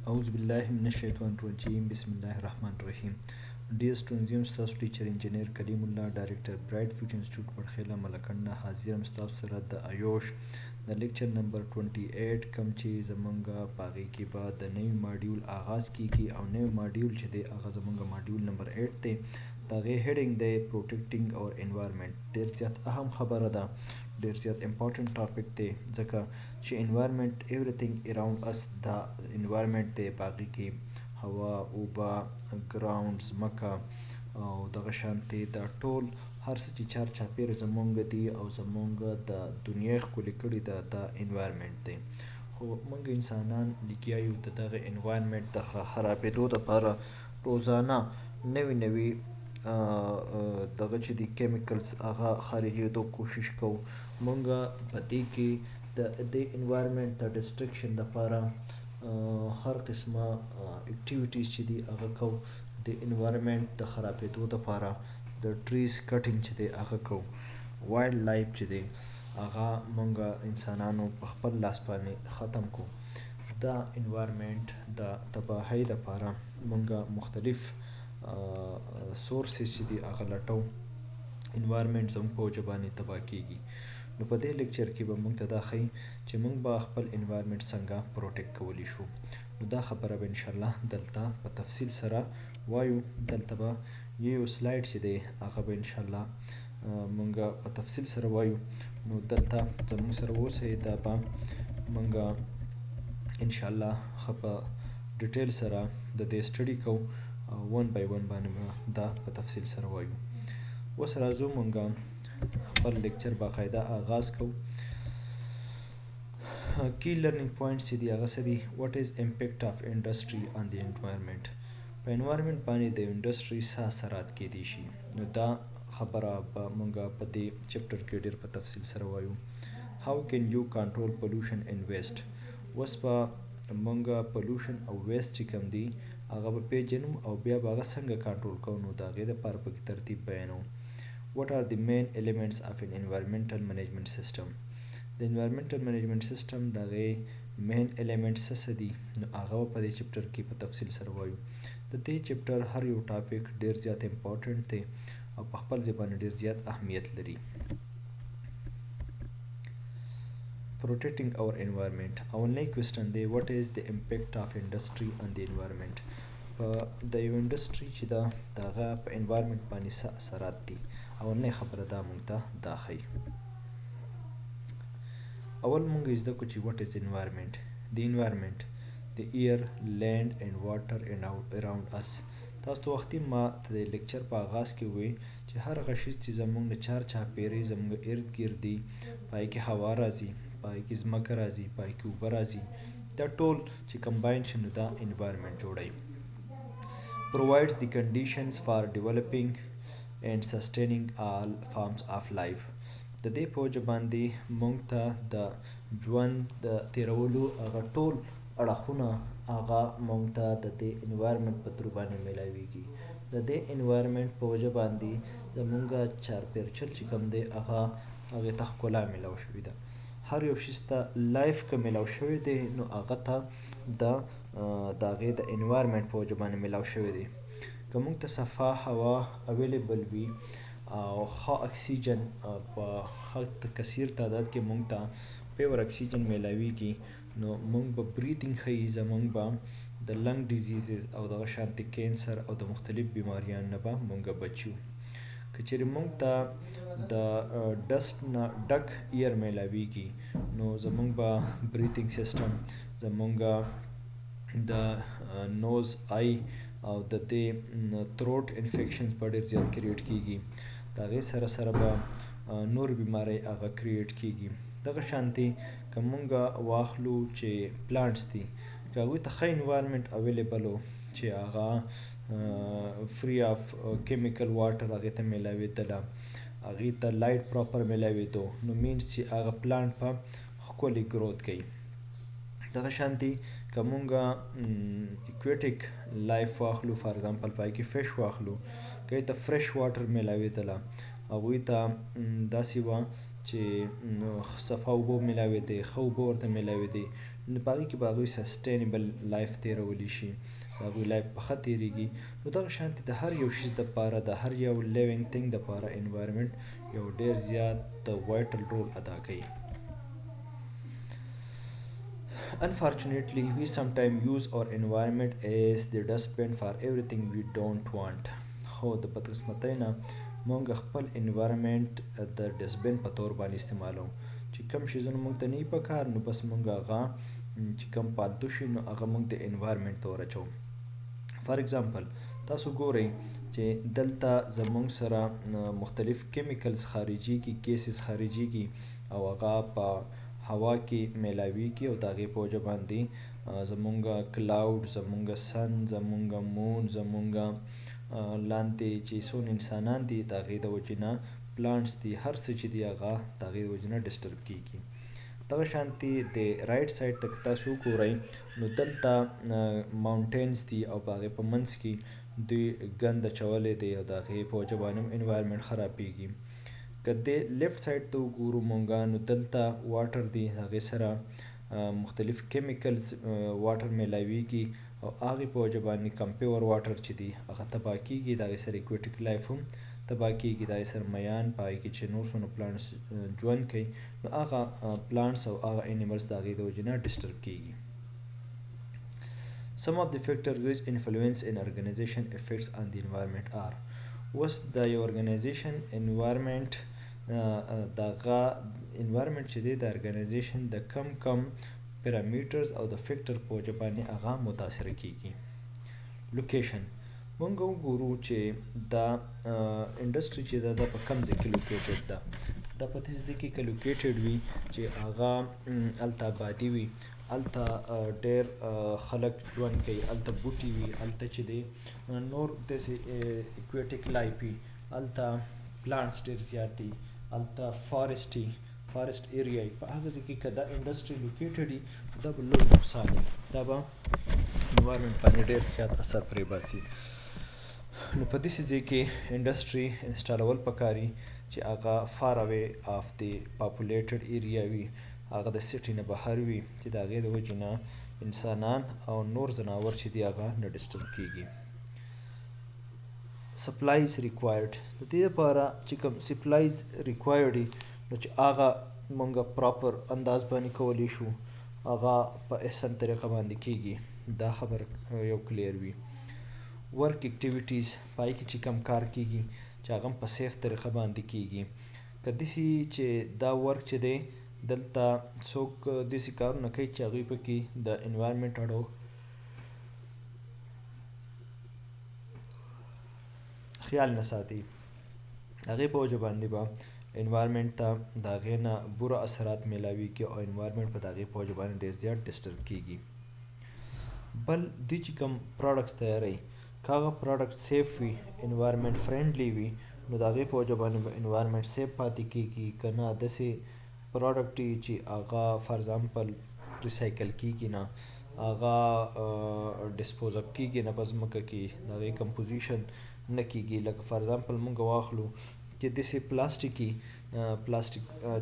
أعوذ بالله من الشيطان الرجيم بسم الله الرحمن الرحيم. Dear students, I'm staff teacher engineer Kalimullah, director Bright Future Institute Batkhela Malakand. حاضر ام staff سره د Iosh د lecture number 28 کم چې زمونږ پاغي کې بعد د نوی ماډیول آغاز کیږي او نوی ماډیول چې دی هغه زمونږ ماډیول نمبر 8 دی. دا غي هډینګ دی protecting our environment. ډیر زیات اهم خبره ده، ډیر زیات امپورټنت ټاپک دی ځکه چې environment everything around us دا environment دی، پاغي کې هوا، اوبه، ګراوند، ځمکه او دغه شانتې دا ټول هر څه چې چار چاپېره زمونږ دي او زمونږ د دنیا ښکلې کړې ده دا انوایرمنټ دی. خو موږ انسانان لګیا یو د دغه انوایرمنټ د خرابېدو دپاره روزانه نوي دغه چې دي کیمیکلز هغه خارجېدو کوشش کوو. موږ په دې کې د دې انوایرمنټ د ډسټرکشن دپاره هر قسمه اکټیویټیز چې دي هغه کوو. د انوایرمنټ د خرابېدو دپاره د ټریز کټینګ چې دی هغه کوو. وایلډ لایف چې دی هغه مونږ انسانانو په خپل لاس باندې ختم کو. دا انوایرمنټ د تباهۍ دپاره مونږ مختلف سورسز چې دي هغه لټو. انوایرمنټ زموږ په وجه باندې تباه کیږي. نو په دې لیکچر کې به مونږ ته دا ښیي چې مونږ به خپل انوایرمنټ څنګه پروټیکټ کولی شو. نو دا خبره به انشاءالله دلته په تفصیل سره وایو. دلته به یو سلایډ چې دی هغه به انشاءالله مونږ په تفصیل سره وایو. نو دلته زموږ سره اوسئ، دا به مونږ انشاءالله ښه په ډیټیل سره د دې سټډي کوو او ون بای ون باندې به دا په تفصیل سره وایو. اوس راځو مونږ خپل لیکچر باقاعده آغاز کوو. کی لرنینګ پوینټس چې دي هغه څه دي؟ واټ از امپیکټ اف انډسټري آن د انوایرمنټ. په انوایرمنټ باندې د انډسټري څه اثرات کیدی شي. نو دا خبره به مونږ په دې چپټر کې ډېر په تفصیل سره وایو. هاو کین یو کنټرول پولوشن اینډ ویسټ. اوس به مونږ پولوشن او ویسټ چې کوم دي هغه به پیژنو او بیا به هغه څنګه کنټرول کوو. نو د هغې دپاره پکې ترتیب بیانوو. What are the main elements of an environmental management system؟ د environmental management system د هغې مین elements څه دي؟ نو هغه په دې چپټر کې په تفصیل سره وایو. د دې چپټر هر یو ټاپک ډیر زیات امپورټنټ دی او په خپل ځای باندې ډیر زیات اهمیت لري. Protecting our environment. اولنی کوېسټن دی what is the impact of industry on the environment. په د یو انډسټري چې ده د هغه په انوایرمنټ باندې څه اثرات دي. اولنی خبره دا مونږ ته دا ښیي. اول مونږ زده کړو چې what is environment. The environment the air, land and water around us. تاسو وختي ما د لیکچر په آغاز کې وی چې هر هغه شی چې زمونږ د چار چاپېرې زمونږ ارد ګرد دي، پای کې هوا راځي، پای کې ځمکه راځي، پای کې اوبه راځي، دا ټول چې کمباین شي نو دا انوایرمنټ جوړوي. provides the conditions for developing and sustaining all forms of life. د دې په وجه باندې مونږ ته د ژوند د تیرولو هغه ټول اړخونه هغه مونږ ته د دې انوایرمنټ په تر باندې میلاویږي. د دې انوایرمنټ په وجه باندې زمونږ چارپیرچل چې کوم دی هغه هغې ته ښکلا میلاو شوې ده. هر یو شي ته لایف که میلاو شوی دی نو هغه ته د هغې د انوایرمنټ په وجه باندې میلاو شوی دی. که مونږ ته صفا هوا اویلیبل وي او ښه اکسیجن په ښه کثیر تعداد کې مونږ ته پیور اکسیجن میلاویږي نو مونږ به بریتینګ ښیي، زمونږ به د لنګ ډیزیزز او دغه شانتې کینسر او د مختلف بیماریانو نه به مونږ بچ یو. که چیرې مونږ ته د ډسټ نه ډک ایر میلاویږي نو زمونږ به بریتینګ سیسټم، زمونږ د نوز، آی او د دې تھروټ انفیکشنز به ډېر زیات کریټ کیږي. د هغې سره سره به نور بیماری هغه کریټ کیږي. دغه شانتې که مونږ واخلو چې پلانټس دي، که هغوی ته ښه انوایرمنټ اویلیبل و چې هغه فری آف کیمیکل واټر هغې ته میلاوېدله، هغې ته لایټ پراپر میلاوېدو نو مینس چې هغه پلانټ به ښکلې ګروت کوي. دغه شانتې که مونږ اکویټیک لایف واخلو، فار ایگزامپل پای کې فش واخلو، که هغې ته فرش واټر میلاوېدله، هغوی ته داسې وه چې صفا اوبه میلاوېدې، ښه اوبه ورته میلاوېدې نو په هغې کې به هغوی سسټینیبل لایف تېرولی شي، د هغوی لایف به ښه تېرېږي. نو دغه شانتې د هر یو شیز دپاره، د هر یو لیوینګ تھنګ دپاره انوایرمنټ یو ډېر زیات وایټل رول ادا کوي. Unfortunately, we sometimes use our environment as the dustbin for everything we don't want. خو د بدقسمتۍ نه مونږ خپل انوایرمنټ د ډسبن په طور باندې استعمالوو، چې کوم شیزونه مونږ ته نه وي پکار نو بس مونږ هغه چې کوم پالتو شي نو هغه مونږ د انوایرمنټ ته ور اچوو. فار ایگزامپل تاسو ګورئ چې دلته زمونږ سره مختلف کیمیکلز خارجېږي، ګیسز خارجېږي او هغه په هوا کې میلاویږي او د هغې په وجه باندې زمونږ کلاود، زمونږ سن، زمونږ مون، زمونږ لاندې چې څونه انسانان دي د هغې د وجې نه پلانټس دي، هر څه چې دي هغه د هغې د وجې نه ډسټرب کېږي. دغه شانتې د رایټ سایډ ته که تاسو وګورئ نو دلته ماونټینز دي او په هغې په منځ کې دوی ګند اچولی دی او د هغې په وجه باندې هم انوایرمنټ خرابېږي. که د لیفټ سایډ ته وګورو مونږه نو دلته واټر دی، هغې سره مختلف کیمیکلز واټر میلاویږي او هغې په وجه باندې کم پیور واټر چې دی هغه تباه کېږي، د هغې سره ایکویټیک لایف هم تباه کېږي، د هغې سره میان په هغې کې چې نور څونه پلانټس ژوند کوي نو هغه پلانټس او هغه انیملز د هغې د وجې نه ډسټرب کېږي. Some of the factors which influence an organization effects on the environment are اوس د یو ارګنایزیشن انوایرمنټ د هغه انوایرمنټ چې دی د ارګنایزیشن د کم پیرامیټرز او د فیکټر په وجه باندې هغه متاثره کېږي. لوکیشن مونږ وګورو چې دا انډسټري چې ده دا په کوم ځای کې لوکیټډ ده. دا په داسې ځای کې که لوکیټډ وي چې هغه هلته آبادي وي، هلته ډېر خلک ژوند کوي، هلته بوټي وي، هلته چې دی نور داسې ایکویټیک لایف وي، هلته پلانټس ډېر زیات دي، هلته فارسټ ایریا وي. په هغه ځای کې که دا انډسټري لوکیټډ وي دا به لوی نقصان وي، دا به انوایرمنټ باندې ډېر زیات اثر پرې باسي. نو په داسې ځای کې انډسټري انسټالول پکار وي چې هغه فار اوی آف د پاپولیټډ ایریا وي، هغه د سټي نه بهر وي چې د هغې د وجې نه انسانان او نور ځناور چې دي هغه نه ډسټرب کېږي. سپلایز ریکوایرډ د دې لپاره چې کوم سپلایز ریکوایرډ وي نو چې هغه مونږ پراپر انداز باندې کولی شو، هغه په احسن طریقه باندې کېږي، دا خبره یو کلیر وي. ورک اکټیویټیز په هغې کې چې کوم کار کېږي چې هغه هم په سیف طریقه باندې کېږي. که داسې چې دا ورک چې دی دلته څوک داسې کارونه کوي چې هغوی پکې د انوایرمنټ اړو خیال نه ساتي، هغې په وجه باندې به انوایرمنټ ته د هغې نه بوره اثرات میلاویږي او انوایرمنټ به د هغې په وجه باندې ډېر زیات ډسټرب کېږي. بل دوی چې کوم پروډکټس تیاروي که هغه پروډکټ سیف وي، انوایرمنټ فرینډلی وي نو د هغې په وجه باندې به انوایرمنټ سیف پاتې کېږي. که نه داسې پروډکټ وي چې هغه فار ایگزامپل ریسایکل کېږي نه، هغه ډسپوز اپ کېږي نه په ځمکه کې، د هغې کمپوزیشن نه کېږي. لکه فار ایگزامپل مونږ واخلو چې داسې پلاستیک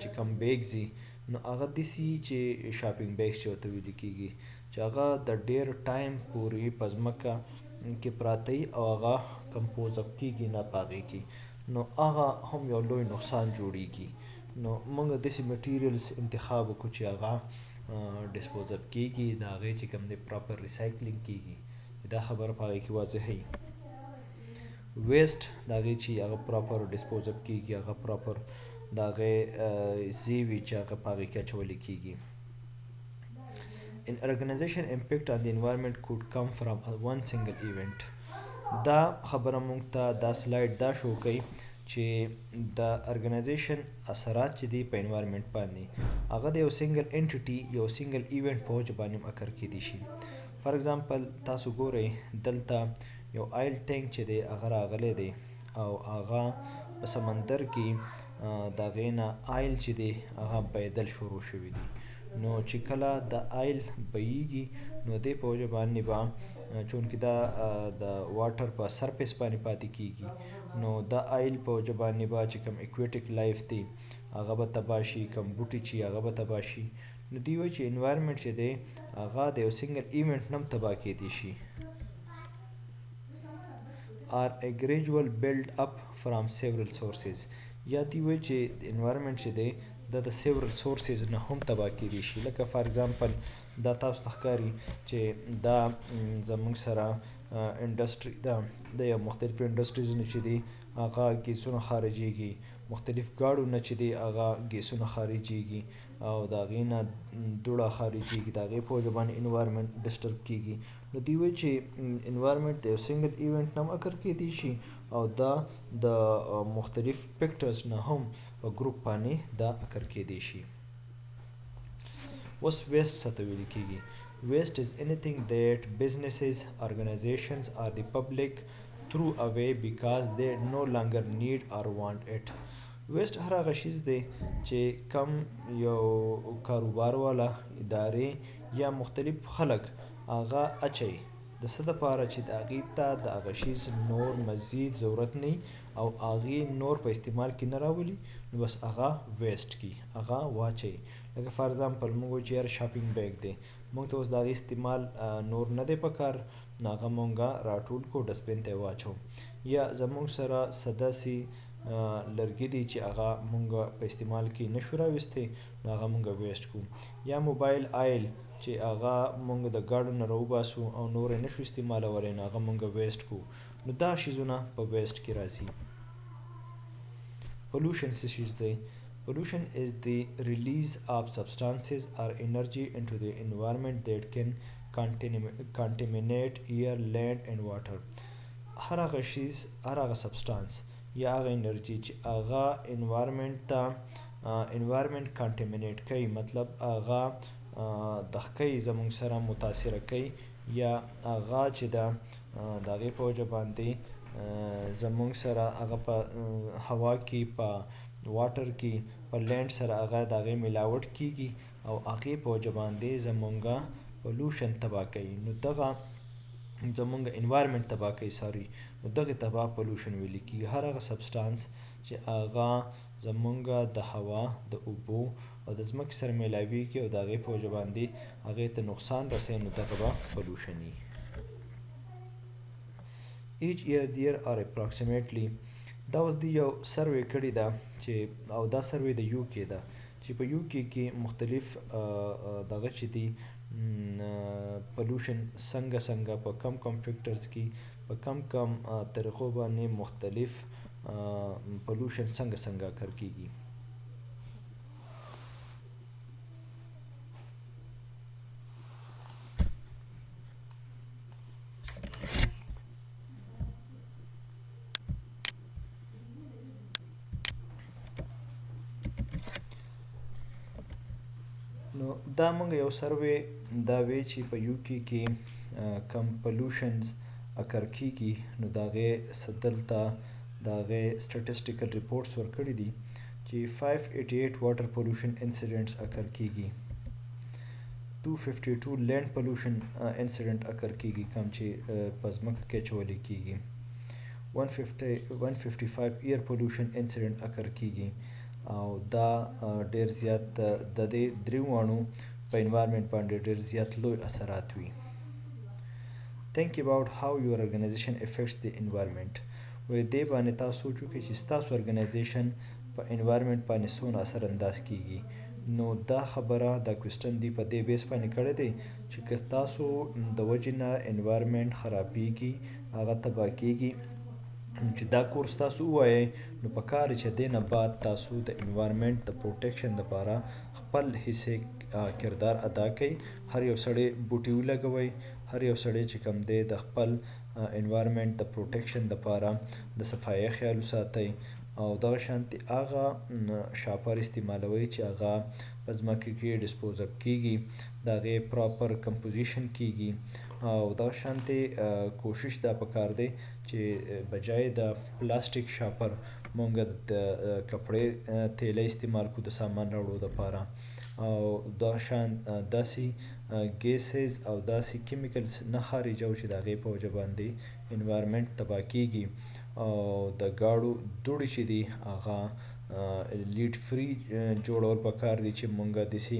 چې کوم بیګز وي نو هغه داسې چې شاپینګ بیګز چې ورته ویل کېږي چې هغه د ډېر ټایم پورې په ځمکه کې پراته وي او هغه کمپوز اپ کېږي نه په هغې کې، نو هغه هم یو لوی نقصان جوړېږي. نو مونږ داسې میټیریلز انتخاب وکړو چې هغه ډسپوز اپ کېږي، د هغې چې کوم دی پراپر ریسایکلینګ کېږي، دا خبره په هغې کې واضحه وي. ویسټ د هغې چې هغه پراپر ډسپوز اپ کېږي، هغه پراپر د هغې ځای وي چې هغه په هغې کې اچولی کېږي. An organization impact on the environment could come from one single event. دا خبره مونږ ته دا سلایډ دا شو کوي چې د ارګنایزیشن اثرات چې دي په انوایرمنټ باندې هغه د یو سنګل انټیټي یو سنګل ایونټ په وجه باندې هم اکر کېدی شي. فار ایگزامپل تاسو ګورئ دلته یو آیل ټینک چې دی هغه راغلی دی او هغه په سمندر کې د هغې نه آیل چې دی هغه بهیدل شروع شوي دي. نو چې کله د آیل بهیږي نو دې په وجه باندې به چونکې دا د واټر په سرفیس باندې پاتې کېږي نو دا آیل په وجه باندې به چې کوم ایکویټیک لایف دی هغه به تباه شي، کوم بوټي چې هغه به تباه شي. نو دوی وایي چې انوایرمنټ چې دی هغه د یو سنګل ایونټ نه هم تباه کیدی شي. are a gradual build up from several sources. یا دی وایي چې انوایرمنټ چې دی دا د several sources نه هم تباه کیدی شي. لکه فار ایگزامپل دا تاسو ته ښکاري چې دا زموږ سره انډسټري ده، د یو مختلفو انډسټریز نه چې دي هغه ګیسونه خارجېږي، مختلف ګاډو نه چې دی هغه ګیسونه خارجېږي او د هغې نه دوړه خارجېږي، د هغې په وجه باندې انوایرمنټ ډسټرب کېږي. نو دوی وایي چې انوایرمنټ د یو سنګل ایونټ نه هم اکر کېدی شي او دا د مختلف فیکټرز نه هم په ګروپ باندې دا اکر کېدی شي. اوس ویسټ څه ته ویل کېږي؟ Waste is anything that businesses, organizations or the public throw away because they no longer need or want it. ویسټ هر هغه شیز دی چې کم یو کاروبار والا ادارې یا مختلف خلک هغه اچوي د څه دپاره چې د هغې ته د هغه شیز نور مزید ضرورت نه او هغې نور په استعمال کې نه راولي، نو بس هغه ویسټ کي، هغه واچوي. لکه فار ایگزامپل موږ وایو چې یاره شاپینګ بیګ دی، موږ ته اوس د هغې استعمال نور نه دی پکار، نو هغه موږ راټول کړو ډسټبین ته یې واچوو. یا زموږ سره څه داسې لرګي دي چې هغه موږ په استعمال کې نشو راویستی، نو هغه موږ ویسټ کړو. یا موبایل آیل چې هغه موږ د ګاډو نه راوباسو او نور یې نشو استعمالولی، نو هغه موږ ویسټ کړو. نو دا شیزونه په ویسټ کې راځي. pollution څه شیز دی؟ Pollution is the release of substances or energy into the environment that can contaminate air, land and water. هر هغه شیز، هر هغه سبسټانس یا هغه انرژي چې هغه انوایرمنټ کانټمینیټ کوي، مطلب هغه دغه کوي زموږ سره متاثره کوي، یا هغه چې ده د هغې په وجه باندې زموږ سره هغه په هوا کې، په واټر کې، په لینډ سره هغه د هغې ملاوټ کیږي او هغې په وجه باندې زمونږه پولوشن تباه کوي. نو دغه زمونږ انوایرمنټ تباه کوي، نو دغې ته به پولوشن ویل کېږي. هر هغه سبسټانس چې هغه زمونږ د هوا، د اوبو او د ځمکې سره میلاویږي او د هغې په وجه باندې هغې ته نقصان رسوي، نو دغه به پولوشن وي. each year there are approximately، دا اوس دی یو سروې کړې ده چې او دا سروې د یو کې ده چې په یو کې مختلف دغه چې دي پولوشن څنګه په کم فیکټرز کې په کم طریقو باندې مختلف پولوشن څنګه اکر کېږي. نو دا موږ یو سروې دا وی چې په یو کې کم پولوشنز اکر کېږي، نو د هغې څه دلته د هغې سټټسټیکل ریپورټس ورکړي دي چې 588 واټر پولوشن انسیډنټس اکر کېږي، 252 لینډ پولوشن انسیډنټ اکر کېږي کم چې په ځمکه کې اچولی کېږي، 155 ایر پولوشن انسیډنټ اکر کېږي او دا ډیر زیات د دې دریو واړو په انوایرمنټ باندې ډیر زیات لوی اثرات وي. Think about how your organization affects the environment. وې دې باندې تاسو سوچ وکړئ چې ستاسو ارګنایزیشن په انوایرمنټ باندې څومره اثر انداز کیږي. نو دا خبره دا کوېسچن دی په دې بیس باندې کړی دی چې که تاسو د وجې نه انوایرمنټ خرابېږي، هغه تباه کیږي، چې دا کورس تاسو ووایئ، نو په کار چې دې نه بعد تاسو د انوایرمنټ د پروټیکشن لپاره خپل حصې کردار ادا کوئ. هر یو سړی بوټي ولګوئ، هر یو سړی چې کوم دی د خپل انوایرمنټ د پروټیکشن لپاره د صفایۍ خیال وساتئ او دغه شانتې هغه شاپر استعمالوئ چې هغه په ځمکه کې ډسپوز اپ کیږي، د هغې پراپر کمپوزیشن کیږي او دغه شانتې کوشش دا پکار دی چې بجای د پلاستیک شاپر مونږ د کپړې تیله استعمال کړو د سامان راوړو دپاره او دغه شان داسې ګیسز او داسې کیمیکلز نه خارجوو چې د هغې په وجه باندې انوایرمنټ تباه کیږي او د ګاډو دوړې چې دي هغه لیډ فری جوړول پکار دي چې مونږ داسې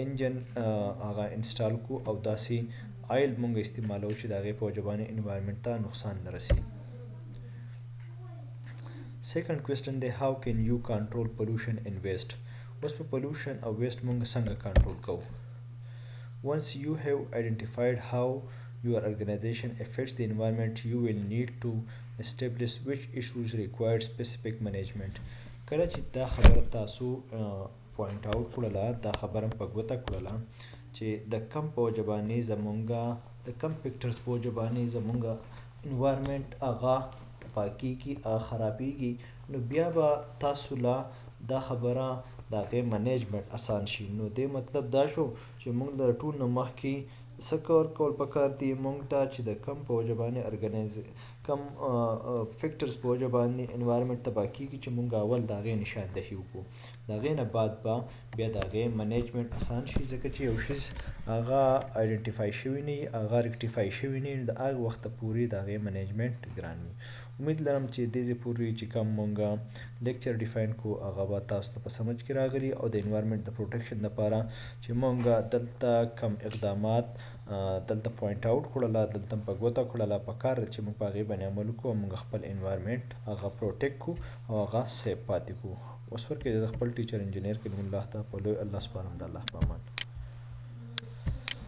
انجن هغه انسټال کو او داسې آیل مونږ استعمالو چې د هغې په وجه باندې انوایرمنټ ته نقصان نه رسي. Second question دی how can you control pollution and waste. اوس په pollution او waste مونږ څنګه کنټرول کوو. Once you have identified how your organization affects the environment, you will need to establish which issues require specific management. کله چې دا خبره تاسو پوینټ آوټ کړله، دا خبره په ګوته کړله چې د کم په وجه باندې زمونږه د کم فیکټرز په وجه باندې زمونږه انوایرمنټ هغه پاکیږي خرابیږي، نو بیا به تاسو له دا خبره د هغې منیجمنټ اسان شي. نو دې مطلب دا شو چې موږ د ټول نه مخکې څه کول پکار دي موږ ته چې د کم په وجه باندې کم فیکټرز په وجه باندې انوایرمنټ تباه کیږي چې موږ اول د هغې نشاندهي وکړو، د هغې نه بعد به بیا د هغې منیجمنټ اسان شي، ځکه چې یو شیز هغه آیډنټیفای شوي نه وي، هغه ریکټیفای شوي نه وي، د هغه وخته پورې د هغې منیجمنټ ګران وي. امید لرم چې دې پورې چې کوم مونږ لیکچر ډیفاین کو هغه به تاسو ته په سمجھ کې راغلي، او د انوایرمنټ د پروټیکشن لپاره چې مونږ دلته کم اقدامات دلته پوینټ آوټ کړله، دلته په ګوته کړله، پکار ده چې مونږ په هغې باندې عمل وکړو او مونږ خپل انوایرمنټ هغه پروټیکټ کړو او هغه سیف پاتې کړو. اوس ورکې د خپل ټیچر انجینیر کلیم الله ته په لوی الله سپارم. د الله په امان.